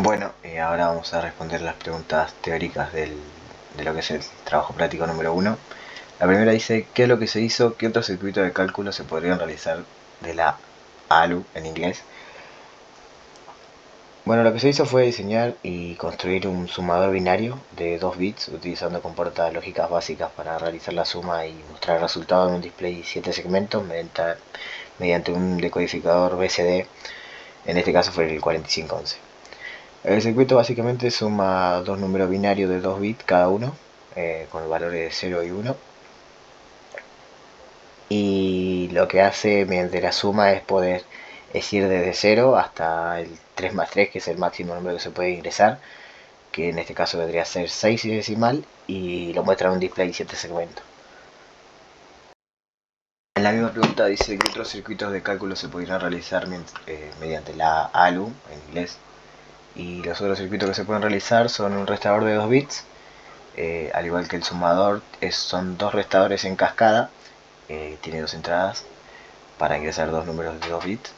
Bueno, ahora vamos a responder las preguntas teóricas de lo que es el trabajo práctico número 1. La primera dice, ¿qué es lo que se hizo? ¿Qué otros circuitos de cálculo se podrían realizar de la ALU en inglés? Bueno, lo que se hizo fue diseñar y construir un sumador binario de 2 bits utilizando compuertas lógicas básicas para realizar la suma y mostrar el resultado en un display 7 segmentos mediante un decodificador BCD. En este caso fue el 4511. El circuito básicamente suma dos números binarios de 2 bits cada uno, con valores de 0 y 1. Y lo que hace mediante la suma es poder ir desde 0 hasta el 3 más 3, que es el máximo número que se puede ingresar, que en este caso vendría a ser 6 y decimal, y lo muestra en un display 7 segmentos. En la misma pregunta dice que otros circuitos de cálculo se podrían realizar mediante la ALU en inglés. Y los otros circuitos que se pueden realizar son un restaurador de 2 bits, al igual que el sumador, son dos restadores en cascada, tiene dos entradas para ingresar dos números de 2 bits.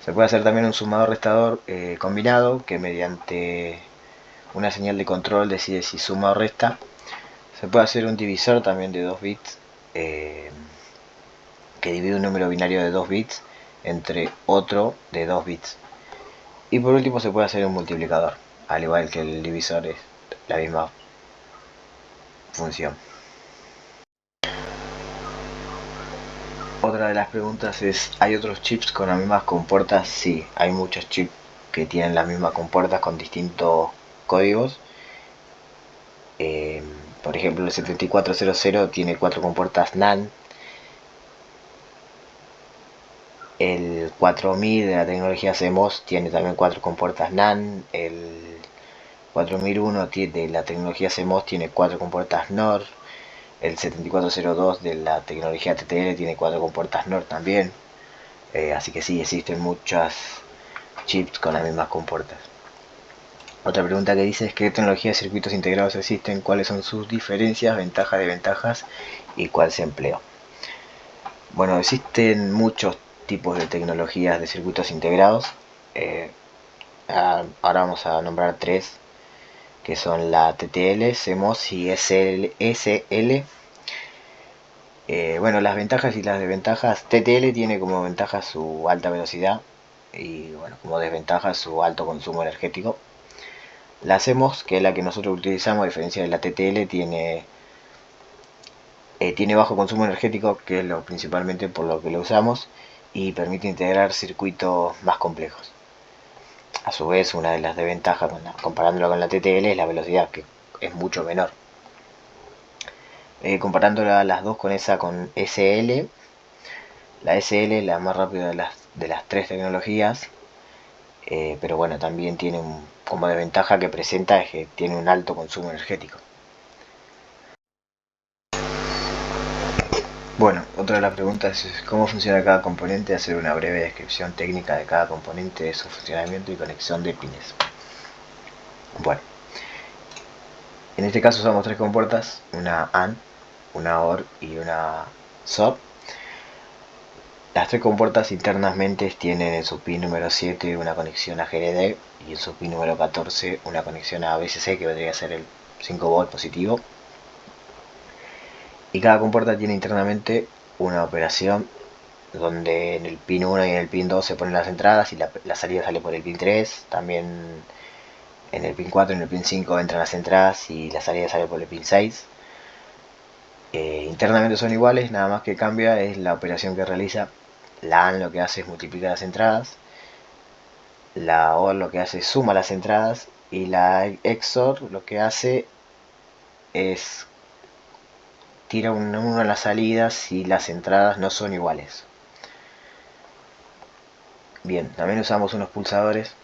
Se puede hacer también un sumador-restador combinado, que mediante una señal de control decide si suma o resta. Se puede hacer un divisor también de 2 bits, que divide un número binario de 2 bits entre otro de 2 bits. Y por último se puede hacer un multiplicador, al igual que el divisor, es la misma función. Otra de las preguntas es, ¿hay otros chips con las mismas compuertas? Sí, hay muchos chips que tienen las mismas compuertas con distintos códigos. Por ejemplo, el 7400 tiene 4 compuertas NAND. El 4000 de la tecnología CMOS tiene también 4 compuertas NAND. El 4001 de la tecnología CMOS tiene 4 compuertas NOR. El 7402 de la tecnología TTL tiene 4 compuertas NOR también. Así que sí, existen muchas chips con las mismas compuertas. Otra pregunta que dice es qué tecnologías de circuitos integrados existen, cuáles son sus diferencias, ventajas, desventajas y cuál se emplea. Bueno, existen muchos tipos de tecnologías de circuitos integrados. Ahora vamos a nombrar tres, que son la TTL, CMOS y SL. Bueno, las ventajas y las desventajas. TTL tiene como ventaja su alta velocidad y bueno, como desventaja su alto consumo energético. La CMOS, que es la que nosotros utilizamos a diferencia de la TTL, tiene bajo consumo energético, que es lo principalmente por lo que lo usamos, y permite integrar circuitos más complejos. A su vez, una de las desventajas comparándolo con la TTL es la velocidad, que es mucho menor. Comparándola las dos con SL, la SL es la más rápida de las tres tecnologías, pero bueno, también tiene como desventaja que presenta es que tiene un alto consumo energético. Bueno, otra de las preguntas es cómo funciona cada componente, hacer una breve descripción técnica de cada componente, de su funcionamiento y conexión de pines. Bueno, en este caso usamos tres compuertas, una AND, una OR y una SOR. Las tres compuertas internamente tienen en su pin número 7 una conexión a GND y en su pin número 14 una conexión a VCC, que vendría a ser el 5V positivo. Y cada compuerta tiene internamente una operación donde en el pin 1 y en el pin 2 se ponen las entradas y la salida sale por el pin 3. También en el pin 4 y en el pin 5 entran las entradas y la salida sale por el pin 6. Internamente son iguales, nada más que cambia es la operación que realiza. La AND lo que hace es multiplicar las entradas, la OR lo que hace es suma las entradas y la XOR lo que hace es tira un 1 a las salidas si las entradas no son iguales. Bien, también usamos unos pulsadores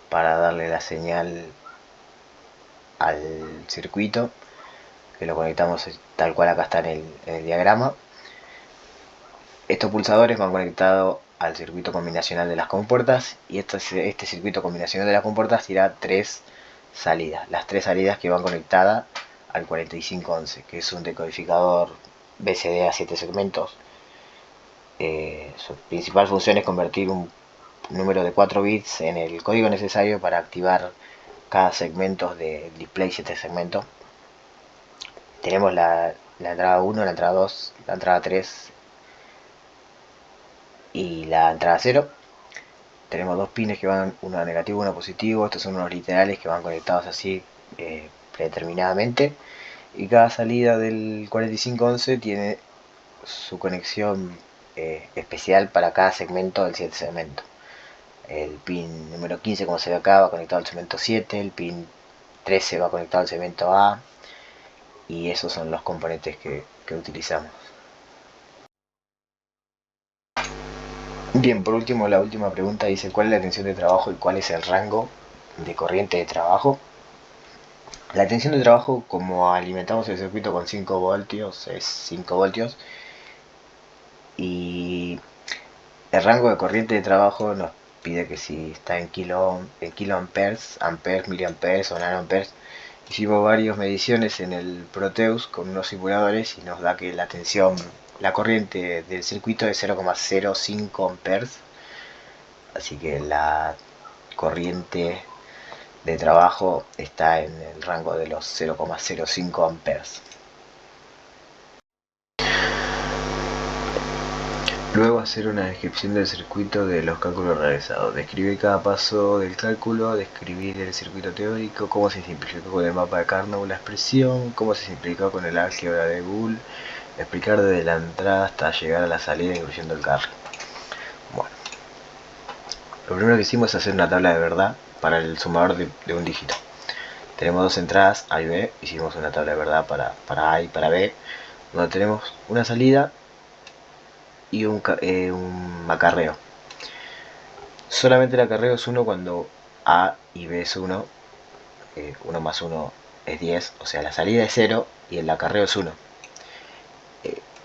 para darle la señal al circuito, que lo conectamos tal cual acá está en el diagrama. Estos pulsadores van conectados al circuito combinacional de las compuertas y este circuito combinacional de las compuertas tira tres salidas. Las tres salidas que van conectadas al 4511, que es un decodificador BCD a 7 segmentos. Su principal función es convertir un número de 4 bits en el código necesario para activar cada segmento de display 7 segmentos. Tenemos la entrada 1, la entrada 2, la entrada 3 y la entrada 0. Tenemos dos pines que van, uno negativo y uno positivo. Estos son unos literales que van conectados así predeterminadamente. Y cada salida del 4511 tiene su conexión especial para cada segmento del 7 segmento. El pin número 15, como se ve acá, va conectado al segmento 7. El pin 13 va conectado al segmento A. Y esos son los componentes que utilizamos. Bien, por último, la última pregunta dice: ¿cuál es la tensión de trabajo y cuál es el rango de corriente de trabajo? La tensión de trabajo, como alimentamos el circuito con 5 voltios, es 5 voltios. Y el rango de corriente de trabajo nos pide que si está en kiloamperes, amperes, miliamperes o nanoamperes. Hicimos varias mediciones en el Proteus con unos simuladores y nos da que la corriente del circuito es 0,05 amperes. Así que la corriente de trabajo está en el rango de los 0,05 amperes. Luego hacer una descripción del circuito de los cálculos realizados. Describir cada paso del cálculo, describir el circuito teórico, cómo se simplificó con el mapa de Carnot la expresión, cómo se simplificó con el álgebra de Boole, explicar desde la entrada hasta llegar a la salida incluyendo el carry. Bueno, lo primero que hicimos es hacer una tabla de verdad para el sumador de un dígito. Tenemos dos entradas A y B, hicimos una tabla de verdad para A y para B, donde tenemos una salida y un acarreo. Solamente el acarreo es 1 cuando A y B es 1, 1 más 1 es 10, o sea la salida es 0 y el acarreo es 1.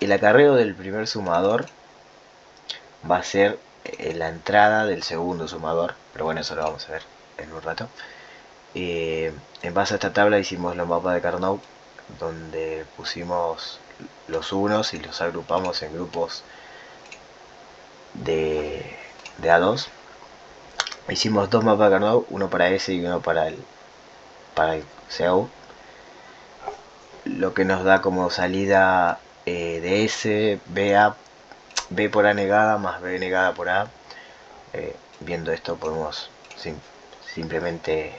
El acarreo del primer sumador va a ser la entrada del segundo sumador, pero bueno, eso lo vamos a ver en un rato. En base a esta tabla hicimos los mapas de Carnot, donde pusimos los unos y los agrupamos en grupos de A2. Hicimos dos mapas de Carnot, uno para S y uno para el CO, lo que nos da como salida de S, B por A negada más B negada por A. Viendo esto podemos simplemente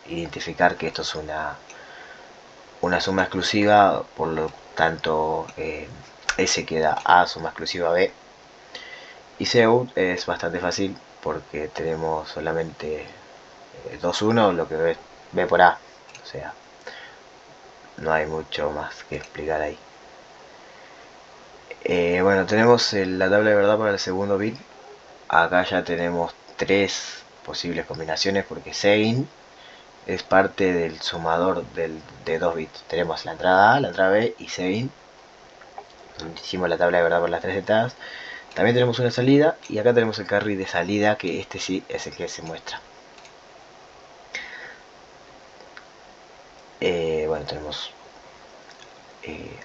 identificar que esto es una suma exclusiva, por lo tanto S queda A suma exclusiva B. Y Cout es bastante fácil porque tenemos solamente 2,1, lo que es B por A, o sea, no hay mucho más que explicar ahí. Bueno, tenemos la tabla de verdad para el segundo bit. Acá ya tenemos tres posibles combinaciones porque Sein es parte del sumador de 2 bits. Tenemos la entrada A, la entrada B y Sein. Hicimos la tabla de verdad por las tres entradas. También tenemos una salida y acá tenemos el carry de salida, que este sí es el que se muestra. Bueno, tenemos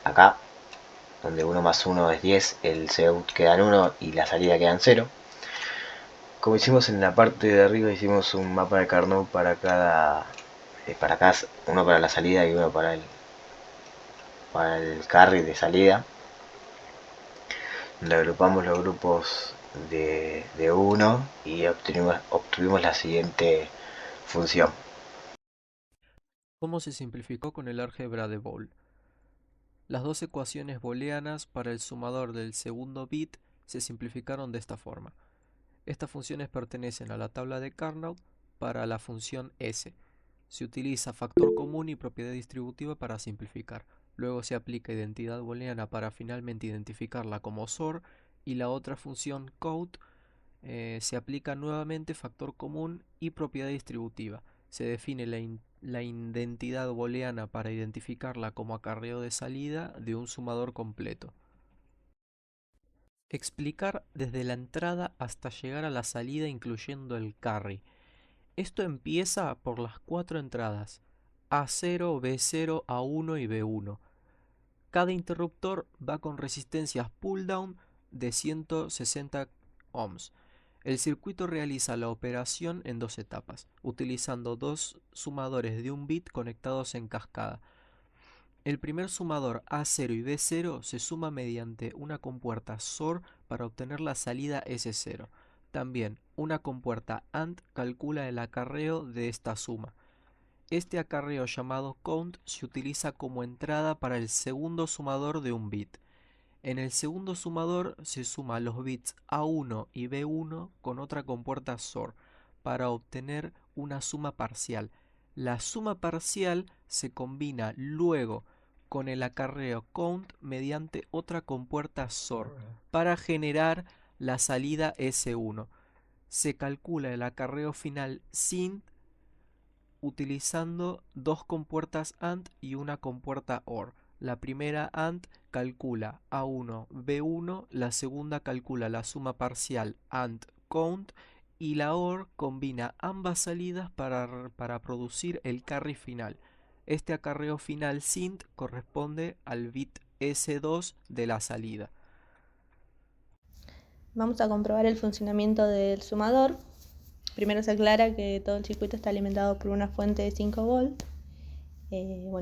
acá, donde 1 más 1 es 10, el Cout queda en 1 y la salida queda en 0. Como hicimos en la parte de arriba, hicimos un mapa de Carnot para cada uno para la salida y uno para el carry de salida, donde agrupamos los grupos de 1 y obtuvimos la siguiente función. ¿Cómo se simplificó con el álgebra de Boole? Las dos ecuaciones booleanas para el sumador del segundo bit se simplificaron de esta forma. Estas funciones pertenecen a la tabla de Carnot para la función S. Se utiliza factor común y propiedad distributiva para simplificar. Luego se aplica identidad booleana para finalmente identificarla como SOR, y la otra función Cout se aplica nuevamente factor común y propiedad distributiva. Se define la identidad booleana para identificarla como acarreo de salida de un sumador completo. Explicar desde la entrada hasta llegar a la salida incluyendo el carry. Esto empieza por las cuatro entradas: A0, B0, A1 y B1. Cada interruptor va con resistencias pull down de 160 ohms. El circuito realiza la operación en dos etapas, utilizando dos sumadores de un bit conectados en cascada. El primer sumador A0 y B0 se suma mediante una compuerta XOR para obtener la salida S0. También, una compuerta AND calcula el acarreo de esta suma. Este acarreo llamado count se utiliza como entrada para el segundo sumador de un bit. En el segundo sumador se suma los bits A1 y B1 con otra compuerta XOR para obtener una suma parcial. La suma parcial se combina luego con el acarreo count mediante otra compuerta XOR para generar la salida S1. Se calcula el acarreo final SINT utilizando dos compuertas AND y una compuerta OR. La primera AND calcula A1, B1, la segunda calcula la suma parcial AND count y la OR combina ambas salidas para producir el carry final. Este acarreo final SINT corresponde al bit S2 de la salida. Vamos a comprobar el funcionamiento del sumador. Primero se aclara que todo el circuito está alimentado por una fuente de 5 volts.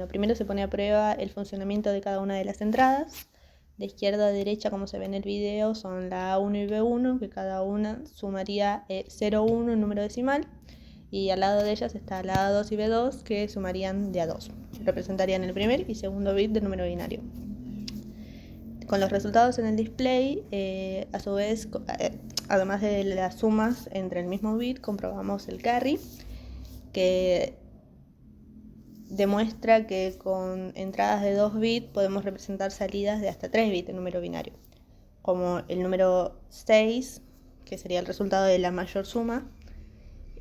Primero se pone a prueba el funcionamiento de cada una de las entradas. De izquierda a derecha, como se ve en el video, son la A1 y B1, que cada una sumaría 0,1 en número decimal. Y al lado de ellas está la A2 y B2, que sumarían de A2. Representarían el primer y segundo bit del número binario. Con los resultados en el display, a su vez, además de las sumas entre el mismo bit, comprobamos el carry, que demuestra que con entradas de 2 bits podemos representar salidas de hasta 3 bits de número binario, como el número 6, que sería el resultado de la mayor suma.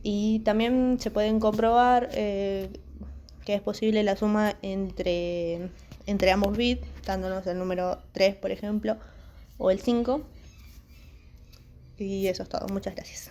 Y también se pueden comprobar que es posible la suma entre ambos bits, dándonos el número 3, por ejemplo, o el 5. Y eso es todo. Muchas gracias.